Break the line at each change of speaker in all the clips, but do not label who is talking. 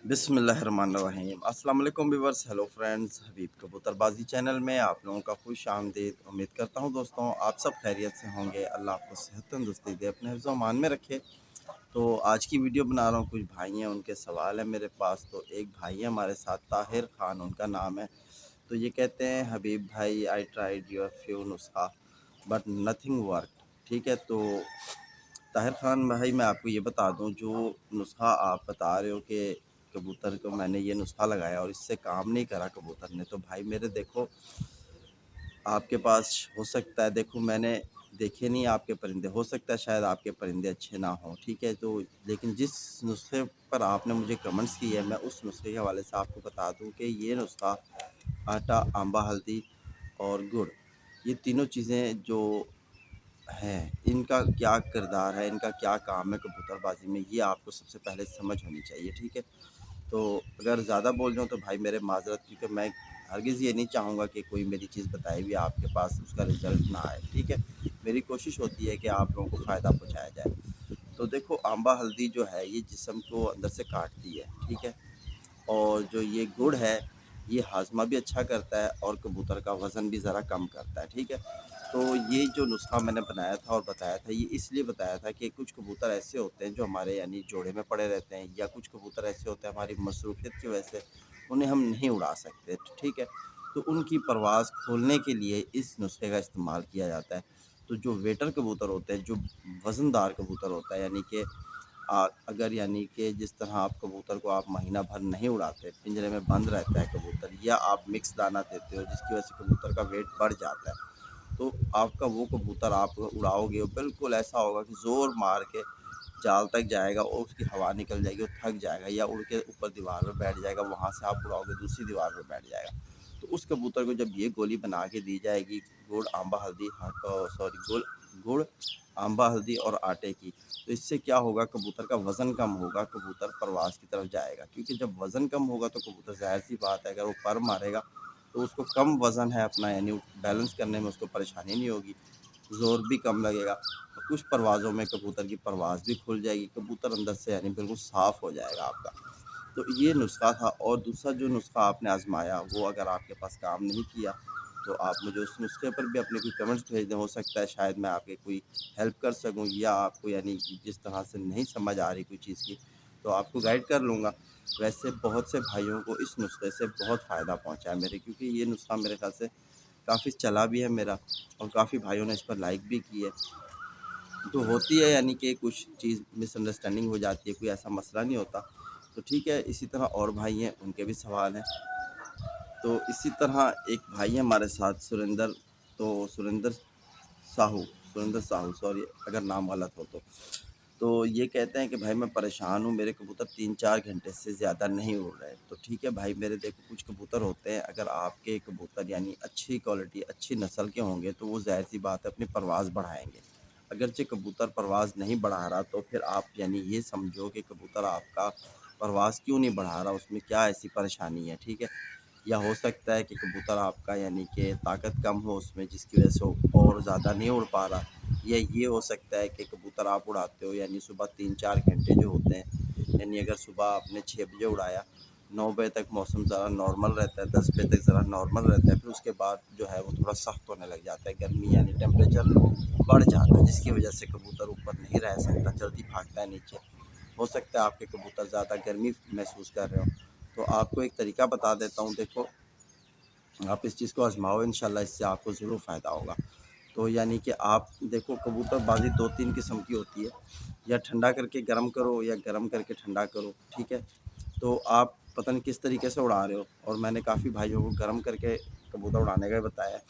बिस्मिल्लाहिर्रहमानिर्रहीम। अस्सलाम वालेकुम व्यूअर्स, हेलो फ्रेंड्स, हबीब कबूतरबाजी चैनल में आप लोगों का खुश आमदीद। उम्मीद करता हूँ दोस्तों आप सब खैरियत से होंगे। अल्लाह आपको सेहत तंदुरुस्ती दे, अपने हिफ्ज़ मान में रखे। तो आज की वीडियो बना रहा हूँ, कुछ भाई हैं उनके सवाल है मेरे पास। तो एक भाई है हमारे साथ, ताहिर ख़ान उनका नाम है। तो ये कहते हैं हबीब भाई, आई ट्राइड योर फ्यू नुस्खा बट नथिंग वर्क। ठीक है, तो ताहिर ख़ान भाई मैं आपको ये बता दूं, जो नुस्खा आप बता रहे हो कि कबूतर को मैंने ये नुस्खा लगाया और इससे काम नहीं करा कबूतर ने, तो भाई मेरे देखो, आपके पास हो सकता है, देखो मैंने देखे नहीं आपके परिंदे, हो सकता है शायद आपके परिंदे अच्छे ना हों। ठीक है, तो लेकिन जिस नुस्खे पर आपने मुझे कमेंट्स किए है, मैं उस नुस्खे के हवाले से आपको बता दूं कि ये नुस्खा आटा, आंबा, हल्दी और गुड़, ये तीनों चीज़ें जो हैं, इनका क्या किरदार है, इनका क्या काम है कबूतरबाजी में, ये आपको सबसे पहले समझ होनी चाहिए। ठीक है, तो अगर ज़्यादा बोल रहा हूँ तो भाई मेरे माज़रत, क्योंकि मैं हरगिज़ ये नहीं चाहूँगा कि कोई मेरी चीज़ बताई हुई आपके पास उसका रिज़ल्ट ना आए। ठीक है, मेरी कोशिश होती है कि आप लोगों को फ़ायदा पहुँचाया जाए। तो देखो, आंबा हल्दी जो है ये जिस्म को अंदर से काटती है। ठीक है, और जो ये गुड़ है ये हाजमा भी अच्छा करता है और कबूतर का वज़न भी ज़रा कम करता है। ठीक है, तो ये जो नुस्खा मैंने बनाया था और बताया था, ये इसलिए बताया था कि कुछ कबूतर ऐसे होते हैं जो हमारे यानी जोड़े में पड़े रहते हैं, या कुछ कबूतर ऐसे होते हैं हमारी मसरूफियत की वजह से उन्हें हम नहीं उड़ा सकते। ठीक है, तो उनकी परवाज़ खोलने के लिए इस नुस्खे का इस्तेमाल किया जाता है। तो जो वेटर कबूतर होते हैं, जो वज़नदार कबूतर होता है, यानी कि अगर यानी कि जिस तरह आप कबूतर को आप महीना भर नहीं उड़ाते, पिंजरे में बंद रहता है कबूतर, या आप मिक्स दाना देते हो जिसकी वजह से कबूतर का वेट बढ़ जाता है, तो आपका वो कबूतर आप उड़ाओगे वो बिल्कुल ऐसा होगा कि ज़ोर मार के जाल तक जाएगा और उसकी हवा निकल जाएगी, वो थक जाएगा या उड़ के ऊपर दीवार पर बैठ जाएगा, वहाँ से आप उड़ाओगे दूसरी दीवार पर बैठ जाएगा। तो उस कबूतर को जब ये गोली बना के दी जाएगी, गुड़ आंबा हल्दी, हाँ सॉरी, गुड़ गुड़ आंबा हल्दी और आटे की, तो इससे क्या होगा, कबूतर का वज़न कम होगा, कबूतर परवाज़ की तरफ जाएगा। क्योंकि जब वज़न कम होगा तो कबूतर, ज़ाहिर सी बात है, अगर वो पर मारेगा तो उसको कम वज़न है अपना, यानी बैलेंस करने में उसको परेशानी नहीं होगी, ज़ोर भी कम लगेगा। और कुछ परवाज़ों में कबूतर की परवाज़ भी खुल जाएगी, कबूतर अंदर से यानी बिल्कुल साफ़ हो जाएगा आपका। तो ये नुस्खा था। और दूसरा जो नुस्खा आपने आज़माया, वो अगर आपके पास काम नहीं किया तो आप मुझे उस नुस्खे पर भी अपने कोई कमेंट्स भेज दें। हो सकता है शायद मैं आपकी कोई हेल्प कर सकूं, या आपको यानी कि जिस तरह से नहीं समझ आ रही कोई चीज़ की, तो आपको गाइड कर लूँगा। वैसे बहुत से भाइयों को इस नुस्खे से बहुत फ़ायदा पहुँचा है मेरे, क्योंकि ये नुस्खा मेरे ख़्याल से काफ़ी चला भी है मेरा, और काफ़ी भाइयों ने इस पर लाइक भी की है। तो होती है यानी कि कुछ चीज़ मिसअंडरस्टैंडिंग हो जाती है, कोई ऐसा मसला नहीं होता। तो ठीक है, इसी तरह और भाई हैं, उनके भी सवाल हैं। तो इसी तरह एक भाई है हमारे साथ, सुरेंद्र। तो सुरेंद्र साहू सुरेंद्र साहू, सॉरी अगर नाम गलत हो तो। तो ये कहते हैं कि भाई मैं परेशान हूँ, मेरे कबूतर 3-4 घंटे से ज़्यादा नहीं उड़ रहे। तो ठीक है भाई मेरे, देखो कुछ कबूतर होते हैं, अगर आपके कबूतर यानी अच्छी क्वालिटी, अच्छी नस्ल के होंगे तो वो ज़ाहिर सी बात है अपनी परवाज़ बढ़ाएँगे। अगरचे कबूतर परवाज़ नहीं बढ़ा रहा, तो फिर आप यानी ये समझो कि कबूतर आपका परवाज़ क्यों नहीं बढ़ा रहा, उसमें क्या ऐसी परेशानी है। ठीक है, या हो सकता है कि कबूतर आपका यानी कि ताकत कम हो उसमें, जिसकी वजह से वो और ज़्यादा नहीं उड़ पा रहा। या ये हो सकता है कि कबूतर आप उड़ाते हो यानी सुबह 3-4 घंटे जो होते हैं, यानी अगर सुबह आपने 6 बजे उड़ाया, 9 बजे तक मौसम ज़रा नॉर्मल रहता है, 10 बजे तक ज़रा नॉर्मल रहता है, फिर उसके बाद जो है वो थोड़ा सख्त होने लग जाता है, गर्मी यानी टेम्परेचर बढ़ जाता है, जिसकी वजह से कबूतर ऊपर नहीं रह सकता, जल्दी भागता है नीचे। हो सकता है आपके कबूतर ज़्यादा गर्मी महसूस कर रहे हो। तो आपको एक तरीका बता देता हूँ, देखो आप इस चीज़ को आज़माओ, इंशाल्लाह इससे आपको ज़रूर फ़ायदा होगा। तो यानी कि आप देखो, कबूतरबाज़ी 2-3 किस्म की होती है, या ठंडा करके गर्म करो या गर्म करके ठंडा करो। ठीक है, तो आप पता नहीं किस तरीके से उड़ा रहे हो, और मैंने काफ़ी भाइयों को गर्म करके कबूतर उड़ाने का बताया है।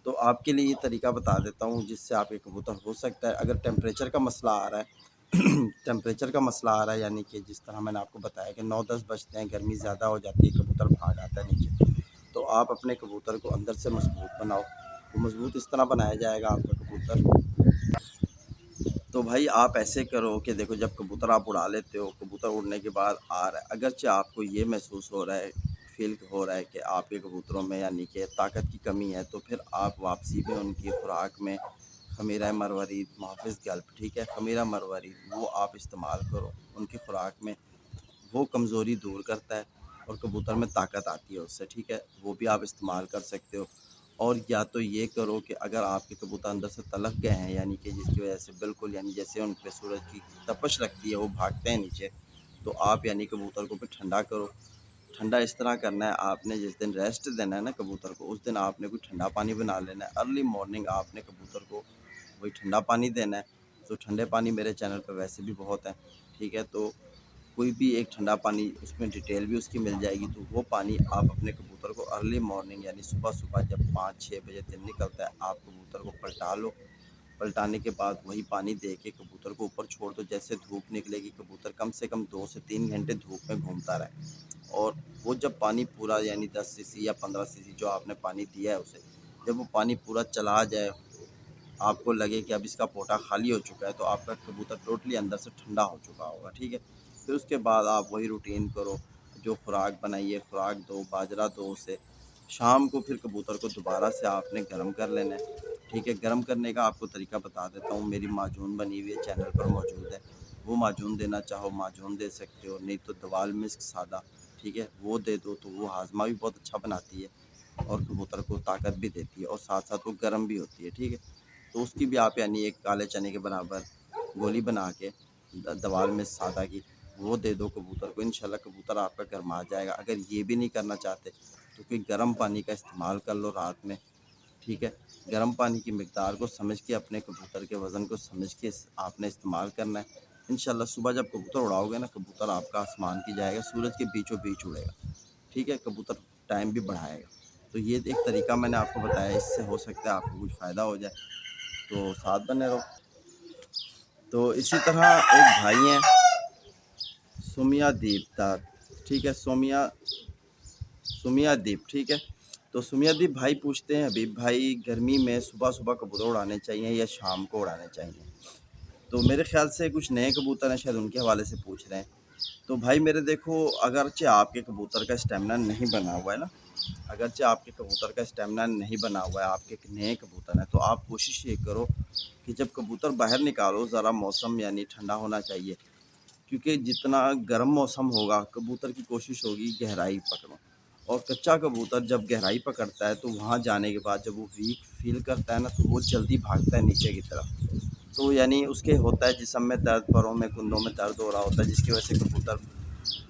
तो आपके लिए ये तरीका बता देता हूँ, जिससे आपके कबूतर, हो सकता है अगर टेम्परेचर का मसला आ रहा है टेम्परेचर का मसला आ रहा है, यानी कि जिस तरह मैंने आपको बताया कि 9-10 बजते हैं, गर्मी ज़्यादा हो जाती है, कबूतर भाग आता है नीचे, तो आप अपने कबूतर को अंदर से मजबूत बनाओ। वो मजबूत इस तरह बनाया जाएगा आपका कबूतर। तो भाई आप ऐसे करो कि देखो, जब कबूतर आप उड़ा लेते हो, कबूतर उड़ने के बाद आ रहा है, अगरचे आपको ये महसूस हो रहा है, फील हो रहा है कि आपके कबूतरों में यानी कि ताकत की कमी है, तो फिर आप वापसी में उनकी खुराक में खमीरा मरवरीद, मुहाफ़िज़ गल्प, ठीक है, खमीरा मरवरीद वो आप इस्तेमाल करो उनकी खुराक में। वो कमज़ोरी दूर करता है और कबूतर में ताकत आती है उससे, ठीक है। वो भी आप इस्तेमाल कर सकते हो। और या तो ये करो कि अगर आपके कबूतर अंदर से तलक गए हैं, यानी कि जिसकी वजह से बिल्कुल यानी जैसे उन पे सूरज की तपश लगती है, वो भागते हैं नीचे, तो आप यानी कबूतर को फिर ठंडा करो। ठंडा इस तरह करना है, आपने जिस दिन रेस्ट देना है ना कबूतर को, उस दिन आपने कोई ठंडा पानी बना लेना है। अर्ली मॉर्निंग आपने कबूतर को वही ठंडा पानी देना है। तो ठंडे पानी मेरे चैनल पर वैसे भी बहुत है, ठीक है। तो कोई भी एक ठंडा पानी, उसमें डिटेल भी उसकी मिल जाएगी। तो वो पानी आप अपने कबूतर को अर्ली मॉर्निंग यानी सुबह-सुबह जब 5-6 बजे दिन निकलता है, आप कबूतर को पलटा लो। पलटाने के बाद वही पानी दे के कबूतर को ऊपर छोड़ दो। जैसे धूप निकलेगी, कबूतर कम से कम 2 से 3 घंटे धूप में घूमता रहे। और वो जब पानी पूरा यानी 10 सीसी या 15 सीसी जो आपने पानी दिया है उसे, जब वो पानी पूरा चला जाए, आपको लगे कि अब इसका पोटा खाली हो चुका है, तो आपका कबूतर टोटली अंदर से ठंडा हो चुका होगा, ठीक है। फिर उसके बाद आप वही रूटीन करो, जो खुराक बनाइए, खुराक दो, बाजरा दो उसे। शाम को फिर कबूतर को दोबारा से आपने गर्म कर लेना है, ठीक है। गर्म करने का आपको तरीका बता देता हूँ, मेरी माजून बनी हुई है, चैनल पर मौजूद है। वो माजून देना चाहो माजून दे सकते हो, नहीं तो दवाल मिस्क सादा, ठीक है, वो दे दो। तो वो हाजमा भी बहुत अच्छा बनाती है और कबूतर को ताकत भी देती है और साथ साथ वो गर्म भी होती है, ठीक है। तो उसकी भी आप यानी एक काले चने के बराबर गोली बना के दवाल में सादा की वो दे दो कबूतर को, इंशाल्लाह कबूतर आपका गर्मा जाएगा। अगर ये भी नहीं करना चाहते तो कोई गर्म पानी का इस्तेमाल कर लो रात में, ठीक है। गर्म पानी की मिकदार को समझ के, अपने कबूतर के वज़न को समझ के आपने इस्तेमाल करना है। इंशाल्लाह सुबह जब कबूतर उड़ाओगे ना, कबूतर आपका आसमान की जाएगा, सूरज के बीचों बीच उड़ेगा, ठीक है। कबूतर टाइम भी बढ़ाएगा। तो ये एक तरीका मैंने आपको बताया, इससे हो सकता है आपको कुछ फ़ायदा हो जाए, तो साथ बने रहो। तो इसी तरह एक भाई हैं सुमिया दीपदार, ठीक है, सुमिया दीप, ठीक है। तो सुमिया दीप भाई पूछते हैं, हबीब भाई गर्मी में सुबह सुबह कबूतर उड़ाने चाहिए या शाम को उड़ाने चाहिए? तो मेरे ख्याल से कुछ नए कबूतर हैं, शायद उनके हवाले से पूछ रहे हैं। तो भाई मेरे देखो, अगरचे आपके कबूतर का स्टेमिना नहीं बना हुआ है ना, अगरचे आपके कबूतर का स्टेमिना नहीं बना हुआ है, आपके एक नए कबूतर हैं, तो आप कोशिश ये करो कि जब कबूतर बाहर निकालो, ज़रा मौसम यानी ठंडा होना चाहिए। क्योंकि जितना गर्म मौसम होगा, कबूतर की कोशिश होगी गहराई पकड़ो। और कच्चा कबूतर जब गहराई पकड़ता है, तो वहाँ जाने के बाद जब वो वीक फील करता है ना, तो वो जल्दी भागता है नीचे की तरफ। तो यानी उसके होता है जिस्म में दर्द, पैरों में, कुंधों में दर्द हो रहा होता है, जिसकी वजह से कबूतर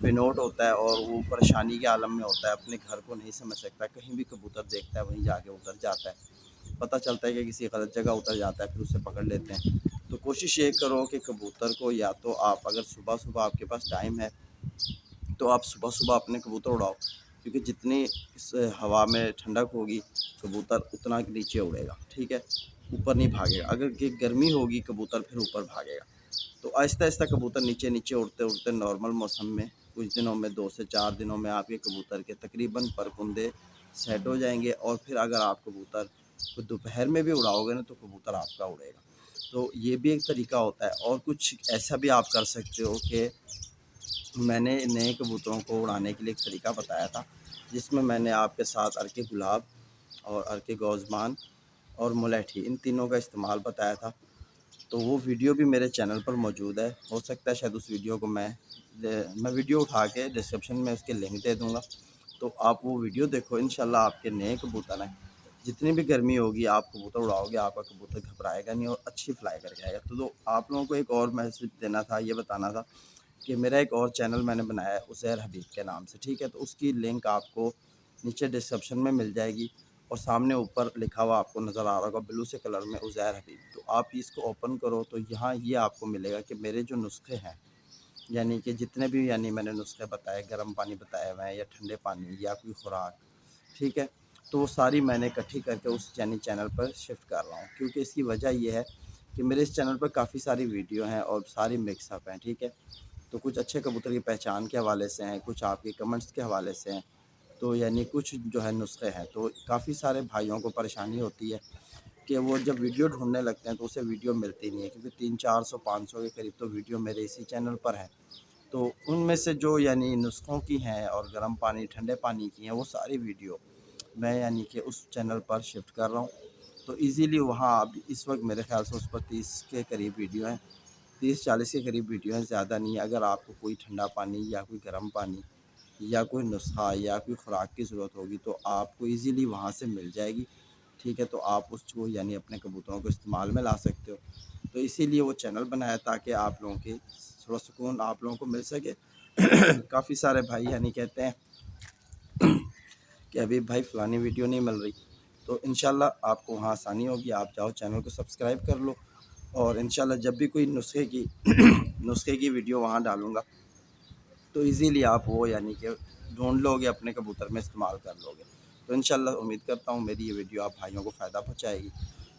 बेनोट होता है और वो परेशानी के आलम में होता है, अपने घर को नहीं समझ सकता। कहीं भी कबूतर देखता है वहीं जाके उतर जाता है। पता चलता है कि किसी गलत जगह उतर जाता है, फिर उसे पकड़ लेते हैं। तो कोशिश ये करो कि कबूतर को, या तो आप अगर सुबह सुबह आपके पास टाइम है, तो आप सुबह सुबह अपने कबूतर उड़ाओ, क्योंकि जितनी इस हवा में ठंडक होगी, कबूतर उतना नीचे उड़ेगा, ठीक है, ऊपर नहीं भागेगा। अगर कि गर्मी होगी, कबूतर फिर ऊपर भागेगा। तो आहिस्ता आहिस्ता कबूतर नीचे नीचे उड़ते उड़ते नॉर्मल मौसम में कुछ दिनों में, 2 से 4 दिनों में आपके कबूतर के तकरीबन परकुंदे सेट हो जाएंगे। और फिर अगर आप कबूतर को दोपहर में भी उड़ाओगे ना, तो कबूतर आपका उड़ेगा। तो ये भी एक तरीका होता है। और कुछ ऐसा भी आप कर सकते हो कि मैंने नए कबूतरों को उड़ाने के लिए एक तरीका बताया था, जिसमें मैंने आपके साथ अर्के गुलाब और अर्के गौज़मान और मुलेठी, इन तीनों का इस्तेमाल बताया था। तो वो वीडियो भी मेरे चैनल पर मौजूद है। हो सकता है शायद उस वीडियो को मैं वीडियो उठा के डिस्क्रिप्शन में उसके लिंक दे दूँगा। तो आप वो वीडियो देखो, इंशाल्लाह आपके नए कबूतर हैं, जितनी भी गर्मी होगी आप कबूतर उड़ाओगे, आपका कबूतर घबराएगा नहीं और अच्छी फ्लाई करके आएगा। तो आप लोगों को एक और मैसेज देना था, ये बताना था कि मेरा एक और चैनल मैंने बनाया है उज़ैर हबीब के नाम से, ठीक है। तो उसकी लिंक आपको नीचे डिस्क्रिप्शन में मिल जाएगी और सामने ऊपर लिखा हुआ आपको नज़र आ रहा होगा ब्लू से कलर में, उज़ैर हबीब। तो आप इसको ओपन करो तो यहाँ ये आपको मिलेगा कि मेरे जो नुस्खे हैं, यानी कि जितने भी यानी मैंने नुस्खे बताए, गर्म पानी बताए हुए हैं या ठंडे पानी या कोई खुराक, ठीक है, तो वो सारी मैंने इकट्ठी करके उस यानी चैनल पर शिफ्ट कर रहा हूँ। क्योंकि इसकी वजह ये है कि मेरे इस चैनल पर काफ़ी सारी वीडियो हैं और सारी मिक्सअप हैं, ठीक है। तो कुछ अच्छे कबूतर की पहचान के हवाले से हैं, कुछ आपके कमेंट्स के हवाले से हैं, तो यानी कुछ जो है नुस्खे हैं। तो काफ़ी सारे भाइयों को परेशानी होती है कि वो जब वीडियो ढूंढने लगते हैं तो उसे वीडियो मिलती नहीं है, क्योंकि 300-400-500 के करीब तो वीडियो मेरे इसी चैनल पर है। तो उनमें से जो यानी नुस्खों की हैं और गर्म पानी ठंडे पानी की हैं, वो सारी वीडियो मैं यानी कि उस चैनल पर शिफ्ट कर रहा हूँ। तो इजीली वहाँ अब इस वक्त मेरे ख्याल से उस पर 30 के करीब वीडियो हैं, 30-40 के करीब वीडियो हैं, ज़्यादा नहीं है। अगर आपको कोई ठंडा पानी या कोई गर्म पानी या कोई नुस्खा या कोई खुराक की ज़रूरत होगी तो आपको ईज़िली वहाँ से मिल जाएगी। ठीक है, तो आप उसको यानी अपने कबूतरों को इस्तेमाल में ला सकते हो। तो इसीलिए वो चैनल बनाया ताकि आप लोगों की थोड़ा सुकून आप लोगों को मिल सके। काफ़ी सारे भाई यानी कहते हैं कि अभी भाई फ़लानी वीडियो नहीं मिल रही, तो इंशाल्लाह आपको वहाँ आसानी होगी। आप जाओ चैनल को सब्सक्राइब कर लो और इंशाल्लाह जब भी कोई नुस्खे की नुस्खे की वीडियो वहाँ डालूँगा तो इजीली आप वो यानी कि ढूंढ लोगे, अपने कबूतर में इस्तेमाल कर लोगे। तो इंशाल्लाह उम्मीद करता हूँ मेरी ये वीडियो आप भाइयों को फ़ायदा पहुँचाएगी।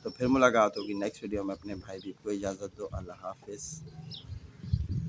तो फिर मुलाकात होगी नेक्स्ट वीडियो में। अपने भाई भी को इजाज़त दो। अल्लाह हाफ़िज़।